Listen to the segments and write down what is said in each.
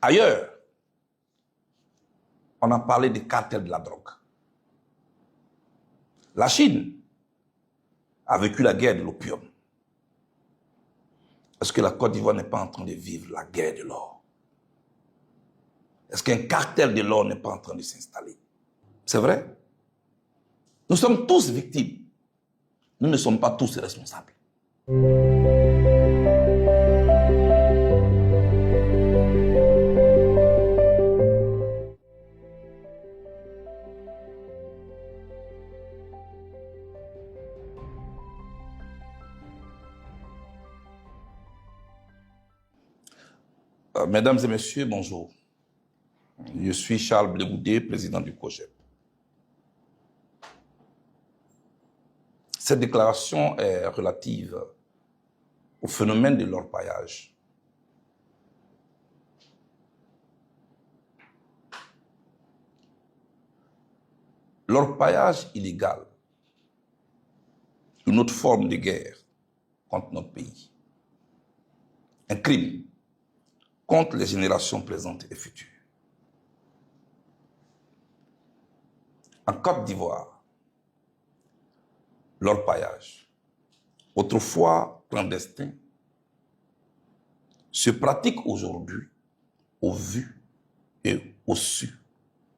Ailleurs, on a parlé des cartels de la drogue. La Chine a vécu la guerre de l'opium. Est-ce que la Côte d'Ivoire n'est pas en train de vivre la guerre de l'or? Est-ce qu'un cartel de l'or n'est pas en train de s'installer? C'est vrai. Nous sommes tous victimes. Nous ne sommes pas tous responsables. Mesdames et messieurs, bonjour. Je suis Charles Blegoudé, président du COJEP. Cette déclaration est relative au phénomène de l'orpaillage. L'orpaillage illégal, une autre forme de guerre contre notre pays. Un crime contre les générations présentes et futures. En Côte d'Ivoire, l'orpaillage, autrefois clandestin, se pratique aujourd'hui au vu et au su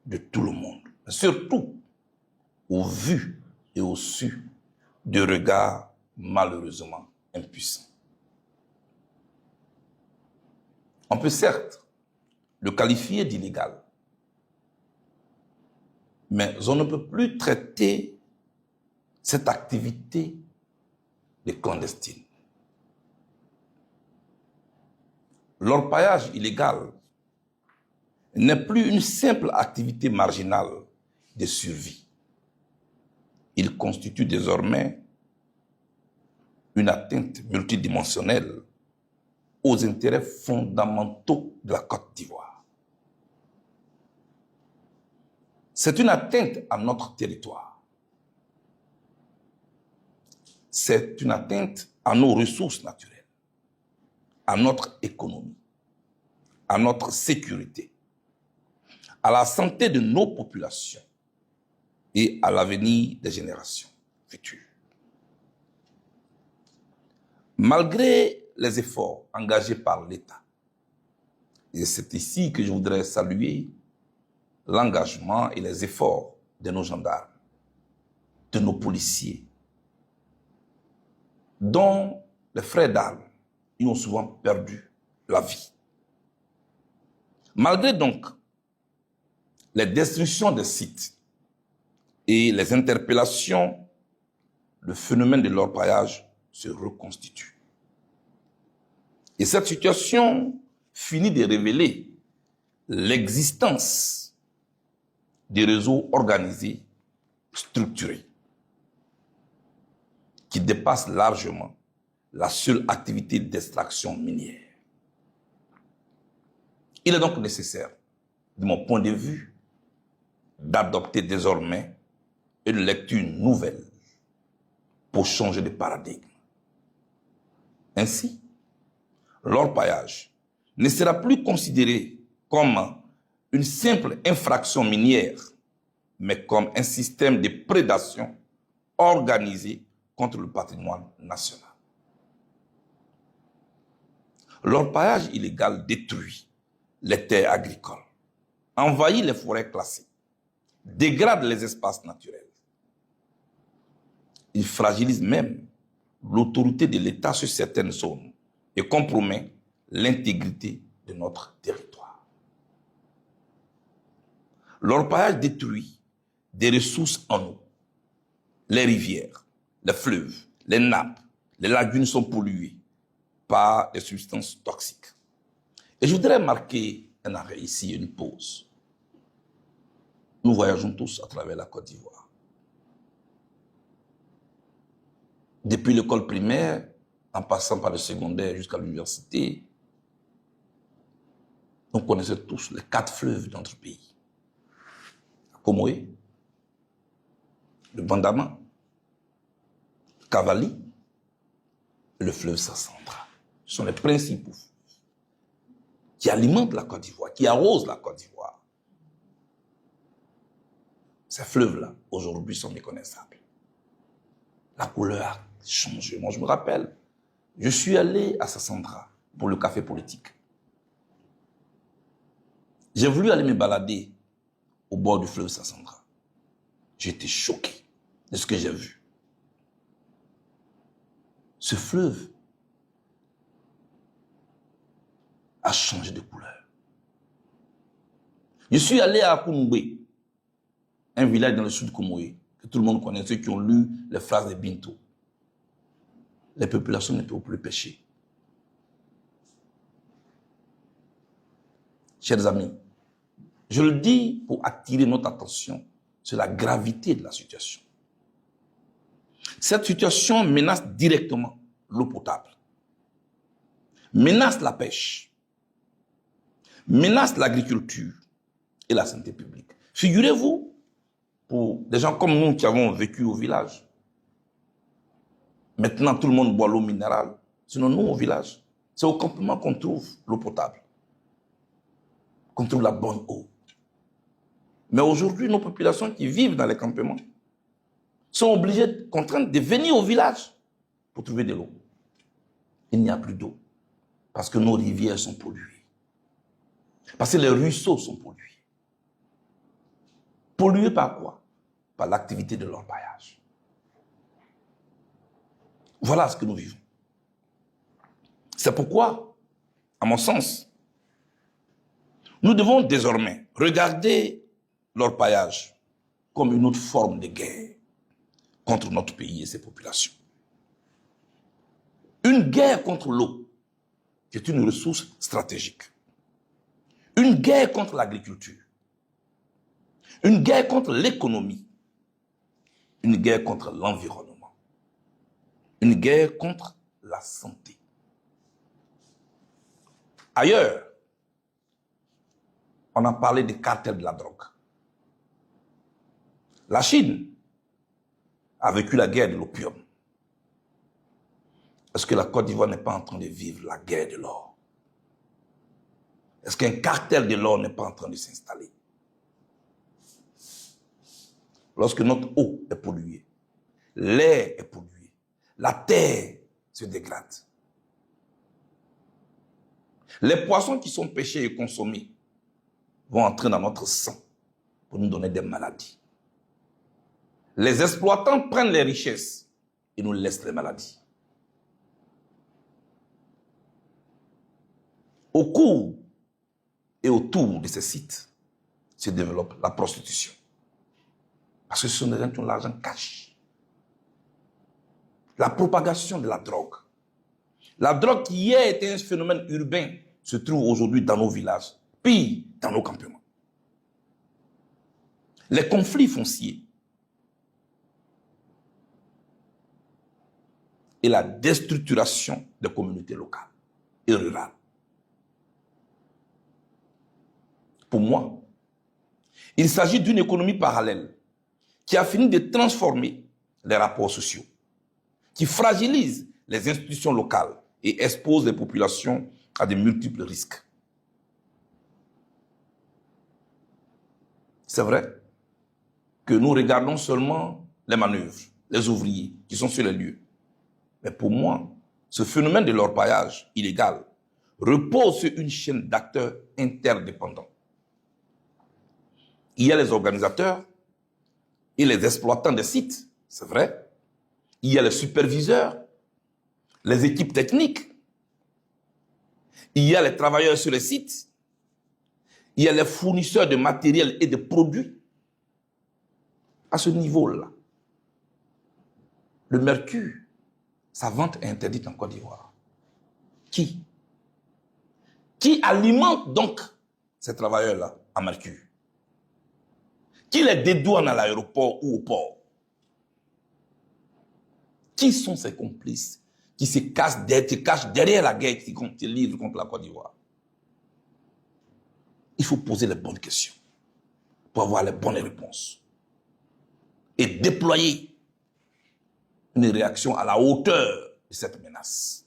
de tout le monde. Mais surtout au vu et au su de regards malheureusement impuissants. On peut certes le qualifier d'illégal, mais on ne peut plus traiter cette activité de clandestine. L'orpaillage illégal n'est plus une simple activité marginale de survie. Il constitue désormais une atteinte multidimensionnelle aux intérêts fondamentaux de la Côte d'Ivoire. C'est une atteinte à notre territoire. C'est une atteinte à nos ressources naturelles, à notre économie, à notre sécurité, à la santé de nos populations et à l'avenir des générations futures. Malgré les efforts engagés par l'État, et c'est ici que je voudrais saluer l'engagement et les efforts de nos gendarmes, de nos policiers, dont les frères d'armes y ont souvent perdu la vie. Malgré donc les destructions des sites et les interpellations, le phénomène de l'orpaillage se reconstitue. Et cette situation finit de révéler l'existence des réseaux organisés, structurés, qui dépassent largement la seule activité d'extraction minière. Il est donc nécessaire, de mon point de vue, d'adopter désormais une lecture nouvelle pour changer de paradigme. Ainsi, l'orpaillage ne sera plus considéré comme une simple infraction minière, mais comme un système de prédation organisé contre le patrimoine national. L'orpaillage illégal détruit les terres agricoles, envahit les forêts classées, dégrade les espaces naturels. Il fragilise même l'autorité de l'État sur certaines zones et compromet l'intégrité de notre territoire. L'orpaillage détruit des ressources en eau. Les rivières, les fleuves, les nappes, les lagunes sont polluées par des substances toxiques. Et je voudrais marquer un arrêt ici, une pause. Nous voyageons tous à travers la Côte d'Ivoire. Depuis l'école primaire, en passant par le secondaire jusqu'à l'université, nous connaissons tous les 4 fleuves de notre pays. Le Comoé, le Bandama, le Cavali et le fleuve Sassandra. Ce sont les principaux fleuves. qui alimente la Côte d'Ivoire, qui arrose la Côte d'Ivoire. Ces fleuves-là, aujourd'hui, sont méconnaissables. La couleur a changé. Moi, je me rappelle, je suis allé à Sassandra pour le café politique. J'ai voulu aller me balader au bord du fleuve Sassandra. J'ai été choqué de ce que j'ai vu. Ce fleuve a changé de couleur. Je suis allé à Kounoubé, un village dans le sud de Komoé, que tout le monde connaît, ceux qui ont lu les phrases de Bintou. Les populations ne peuvent plus pêcher. Chers amis, je le dis pour attirer notre attention sur la gravité de la situation. Cette situation menace directement l'eau potable, menace la pêche, menace l'agriculture et la santé publique. Figurez-vous, pour des gens comme nous qui avons vécu au village, maintenant tout le monde boit l'eau minérale, sinon nous au village, c'est au campement qu'on trouve l'eau potable, qu'on trouve la bonne eau. Mais aujourd'hui, nos populations qui vivent dans les campements sont obligées, contraintes de venir au village pour trouver de l'eau. Il n'y a plus d'eau parce que nos rivières sont polluées. Parce que les ruisseaux sont pollués. Pollués par quoi? Par l'activité de l'orpaillage. Voilà ce que nous vivons. C'est pourquoi, à mon sens, nous devons désormais regarder l'orpaillage comme une autre forme de guerre contre notre pays et ses populations. Une guerre contre l'eau, qui est une ressource stratégique. Une guerre contre l'agriculture. Une guerre contre l'économie. Une guerre contre l'environnement. Une guerre contre la santé. Ailleurs, on a parlé des cartels de la drogue. La Chine a vécu la guerre de l'opium. Est-ce que la Côte d'Ivoire n'est pas en train de vivre la guerre de l'or? Est-ce qu'un cartel de l'or n'est pas en train de s'installer? Lorsque notre eau est polluée, l'air est pollué, la terre se dégrade. Les poissons qui sont pêchés et consommés vont entrer dans notre sang pour nous donner des maladies. Les exploitants prennent les richesses et nous laissent les maladies. Au cours et autour de ces sites se développe la prostitution. Parce que ce sont des gens qui ont l'argent caché. La propagation de la drogue. La drogue qui hier était un phénomène urbain se trouve aujourd'hui dans nos villages, pire dans nos campements. Les conflits fonciers et la déstructuration des communautés locales et rurales. Pour moi, il s'agit d'une économie parallèle qui a fini de transformer les rapports sociaux, qui fragilise les institutions locales et expose les populations à de multiples risques. C'est vrai que nous regardons seulement les manœuvres, les ouvriers qui sont sur les lieux. Mais pour moi, ce phénomène de l'orpaillage illégal repose sur une chaîne d'acteurs interdépendants. Il y a les organisateurs et les exploitants des sites, c'est vrai. Il y a les superviseurs, les équipes techniques. Il y a les travailleurs sur les sites. Il y a les fournisseurs de matériel et de produits. À ce niveau-là, le mercure, sa vente est interdite en Côte d'Ivoire. Qui alimente donc ces travailleurs-là en mercure? Qui les dédouane à l'aéroport ou au port? Qui sont ces complices qui se cachent derrière la guerre qui se livre contre la Côte d'Ivoire? Il faut poser les bonnes questions pour avoir les bonnes réponses et déployer une réaction à la hauteur de cette menace.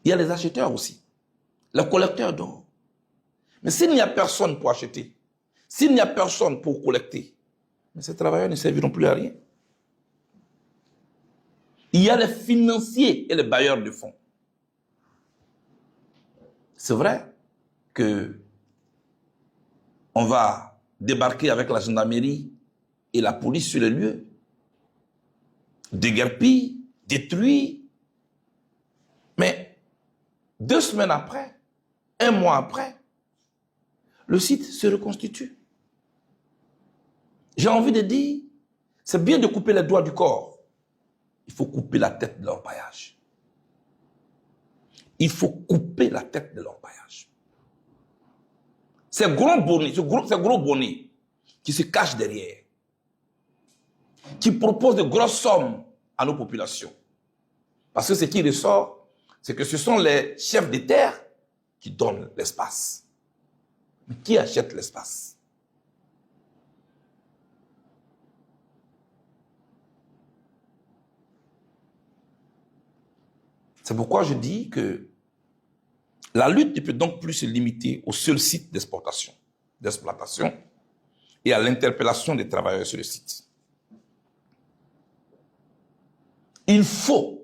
Il y a les acheteurs aussi, les collecteurs d'or. Mais s'il n'y a personne pour acheter, s'il n'y a personne pour collecter, mais ces travailleurs ne serviront plus à rien. Il y a les financiers et les bailleurs de fonds. C'est vrai que on va débarquer avec la gendarmerie et la police sur les lieux, déguerpir, détruire. Mais 2 semaines après, 1 mois après, le site se reconstitue. J'ai envie de dire, c'est bien de couper les doigts du corps. Il faut couper la tête de l'orpaillage. Il faut couper la tête de l'orpaillage. Ces gros bonnets qui se cachent derrière, qui proposent de grosses sommes à nos populations. Parce que ce qui ressort, c'est que ce sont les chefs des terres qui donnent l'espace. Mais qui achète l'espace? C'est pourquoi je dis que la lutte ne peut donc plus se limiter au seul site d'exploitation et à l'interpellation des travailleurs sur le site. Il faut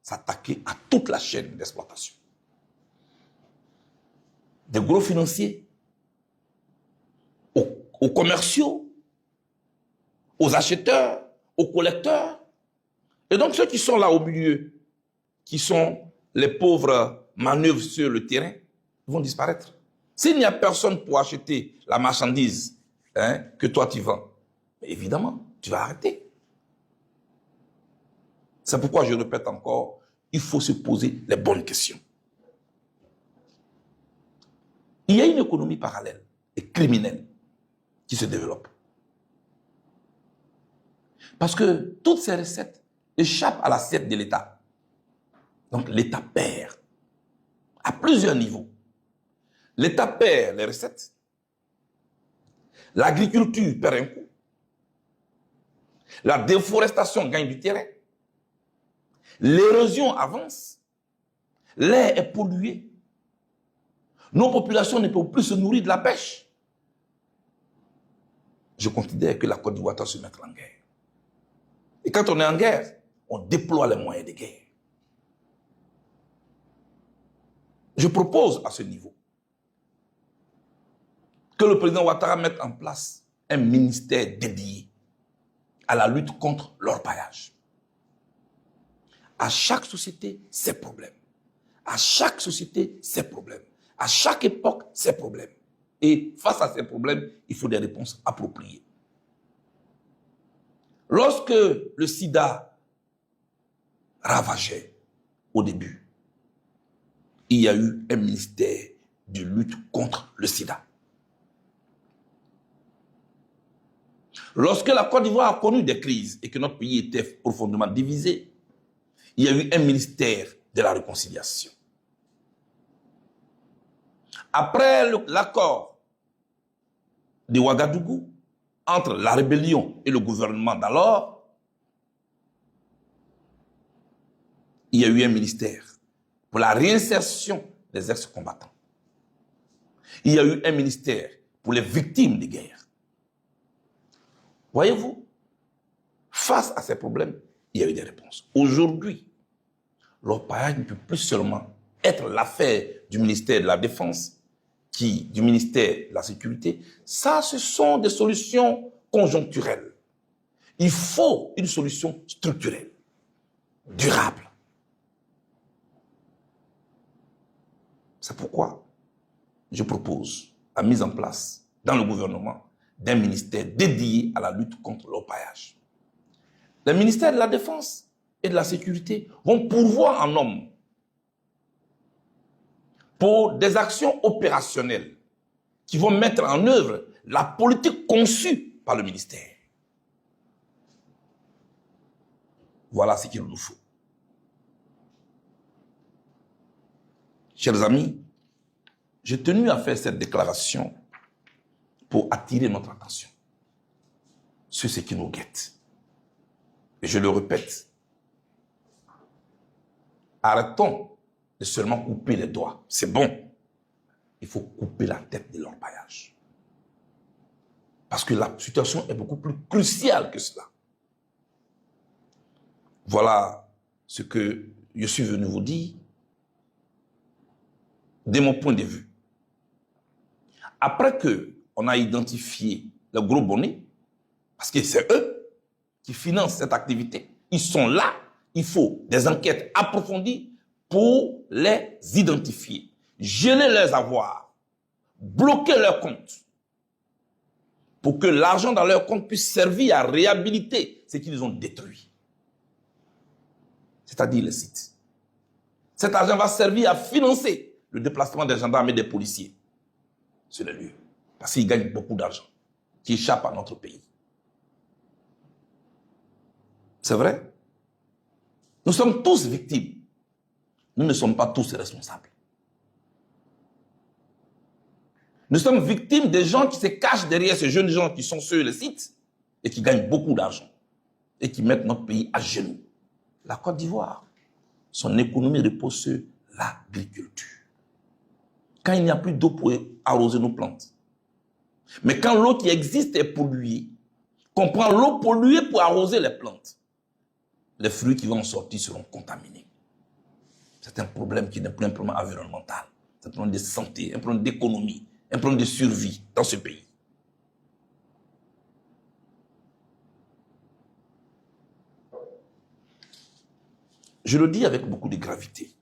s'attaquer à toute la chaîne d'exploitation. Des gros financiers, aux commerciaux, aux acheteurs, aux collecteurs. Et donc ceux qui sont là au milieu, qui sont les pauvres manœuvres sur le terrain, vont disparaître. S'il n'y a personne pour acheter la marchandise que toi tu vends, évidemment, tu vas arrêter. C'est pourquoi je répète encore, il faut se poser les bonnes questions. Il y a une économie parallèle et criminelle qui se développe. Parce que toutes ces recettes échappent à l'assiette de l'État. Donc l'État perd à plusieurs niveaux. L'État perd les recettes. L'agriculture perd un coup. La déforestation gagne du terrain. L'érosion avance. L'air est pollué. Nos populations ne peuvent plus se nourrir de la pêche. Je considère que la Côte d'Ivoire doit se mettre en guerre. Et quand on est en guerre, on déploie les moyens de guerre. Je propose à ce niveau que le président Ouattara mette en place un ministère dédié à la lutte contre l'orpaillage. À chaque société, ses problèmes. À chaque société, ses problèmes. À chaque époque, ses problèmes. Et face à ces problèmes, il faut des réponses appropriées. Lorsque le sida ravageait au début, il y a eu un ministère de lutte contre le sida. Lorsque la Côte d'Ivoire a connu des crises et que notre pays était profondément divisé, il y a eu un ministère de la réconciliation. Après l'accord de Ouagadougou, entre la rébellion et le gouvernement d'alors, il y a eu un ministère pour la réinsertion des ex-combattants. Il y a eu un ministère pour les victimes de guerre. Voyez-vous, face à ces problèmes, il y a eu des réponses. Aujourd'hui, l'orpaillage ne peut plus seulement être l'affaire du ministère de la Défense, du ministère de la Sécurité. Ça, ce sont des solutions conjoncturelles. Il faut une solution structurelle, durable. C'est pourquoi je propose la mise en place dans le gouvernement d'un ministère dédié à la lutte contre l'orpaillage. Les ministères de la Défense et de la Sécurité vont pourvoir en hommes pour des actions opérationnelles qui vont mettre en œuvre la politique conçue par le ministère. Voilà ce qu'il nous faut. Chers amis, j'ai tenu à faire cette déclaration pour attirer notre attention sur ce qui nous guette. Et je le répète, arrêtons de seulement couper les doigts. C'est bon. Il faut couper la tête de l'orpaillage. Parce que la situation est beaucoup plus cruciale que cela. Voilà ce que je suis venu vous dire de mon point de vue. Après qu'on a identifié le gros bonnet, parce que c'est eux qui financent cette activité, ils sont là, il faut des enquêtes approfondies pour les identifier, geler leurs avoirs, bloquer leurs comptes, pour que l'argent dans leur compte puisse servir à réhabiliter ce qu'ils ont détruit. C'est-à-dire les sites. Cet argent va servir à financer le déplacement des gendarmes et des policiers sur les lieux. Parce qu'ils gagnent beaucoup d'argent qui échappe à notre pays. C'est vrai? Nous sommes tous victimes. Nous ne sommes pas tous responsables. Nous sommes victimes des gens qui se cachent derrière ces jeunes gens qui sont sur les sites et qui gagnent beaucoup d'argent et qui mettent notre pays à genoux. La Côte d'Ivoire, son économie repose sur l'agriculture. Quand il n'y a plus d'eau pour arroser nos plantes. Mais quand l'eau qui existe est polluée, qu'on prend l'eau polluée pour arroser les plantes, les fruits qui vont en sortir seront contaminés. C'est un problème qui n'est plus un problème environnemental. C'est un problème de santé, un problème d'économie, un problème de survie dans ce pays. Je le dis avec beaucoup de gravité.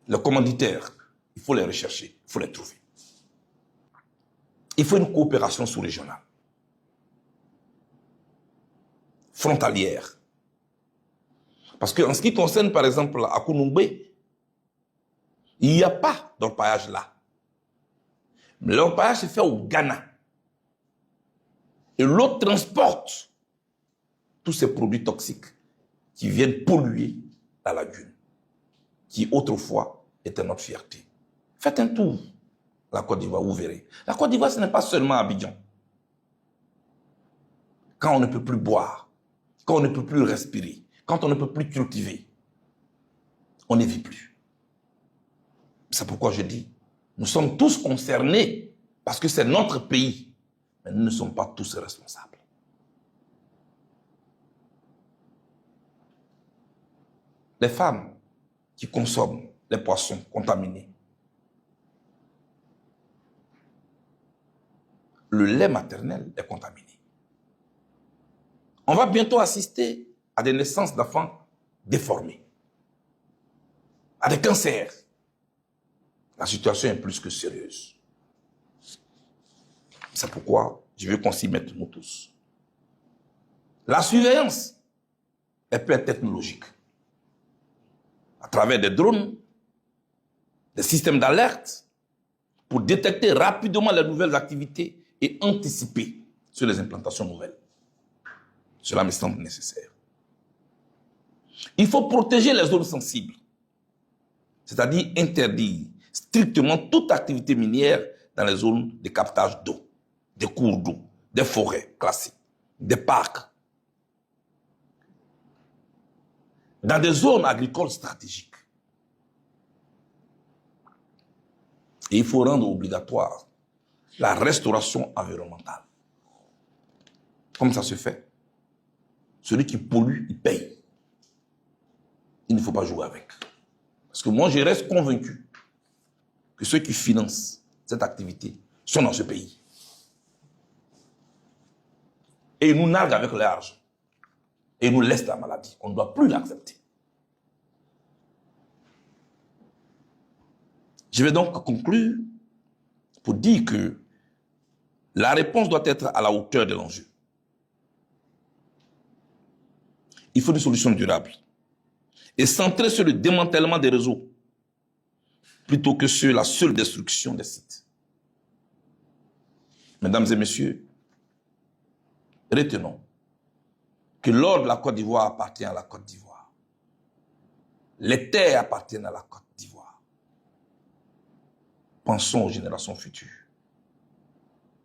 Les commanditaires, il faut les rechercher, il faut les trouver. Il faut une coopération sous-régionale, frontalière. Parce qu'en ce qui concerne, par exemple, à Kounoubé, il n'y a pas d'orpaillage là. Mais l'orpaillage se fait au Ghana. Et l'eau transporte tous ces produits toxiques qui viennent polluer la lagune, qui autrefois était notre fierté. Faites un tour à la Côte d'Ivoire, vous verrez. La Côte d'Ivoire, ce n'est pas seulement Abidjan. Quand on ne peut plus boire, quand on ne peut plus respirer, quand on ne peut plus cultiver, on ne vit plus. C'est pourquoi je dis, nous sommes tous concernés parce que c'est notre pays, mais nous ne sommes pas tous responsables. Les femmes qui consomment les poissons contaminés, le lait maternel est contaminé. On va bientôt assister à des naissances d'enfants déformés, à des cancers. La situation est plus que sérieuse. C'est pourquoi je veux qu'on s'y mette nous tous. La surveillance, elle peut être technologique. À travers des drones, des systèmes d'alerte, pour détecter rapidement les nouvelles activités et anticiper sur les implantations nouvelles. Cela me semble nécessaire. Il faut protéger les zones sensibles, c'est-à-dire interdire strictement toute activité minière dans les zones de captage d'eau, des cours d'eau, des forêts classées, des parcs, dans des zones agricoles stratégiques. Et il faut rendre obligatoire la restauration environnementale. Comme ça se fait, celui qui pollue, il paye. Il ne faut pas jouer avec. Parce que moi, je reste convaincu que ceux qui financent cette activité sont dans ce pays. Et ils nous narguent avec leur argent. Et ils nous laissent la maladie. On ne doit plus l'accepter. Je vais donc conclure pour dire que la réponse doit être à la hauteur de l'enjeu. Il faut des solutions durables et centrées sur le démantèlement des réseaux plutôt que sur la seule destruction des sites. Mesdames et messieurs, retenons que l'or de la Côte d'Ivoire appartient à la Côte d'Ivoire. Les terres appartiennent à la Côte d'Ivoire. Pensons aux générations futures.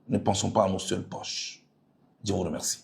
Ne pensons pas à nos seules poches. Je vous remercie.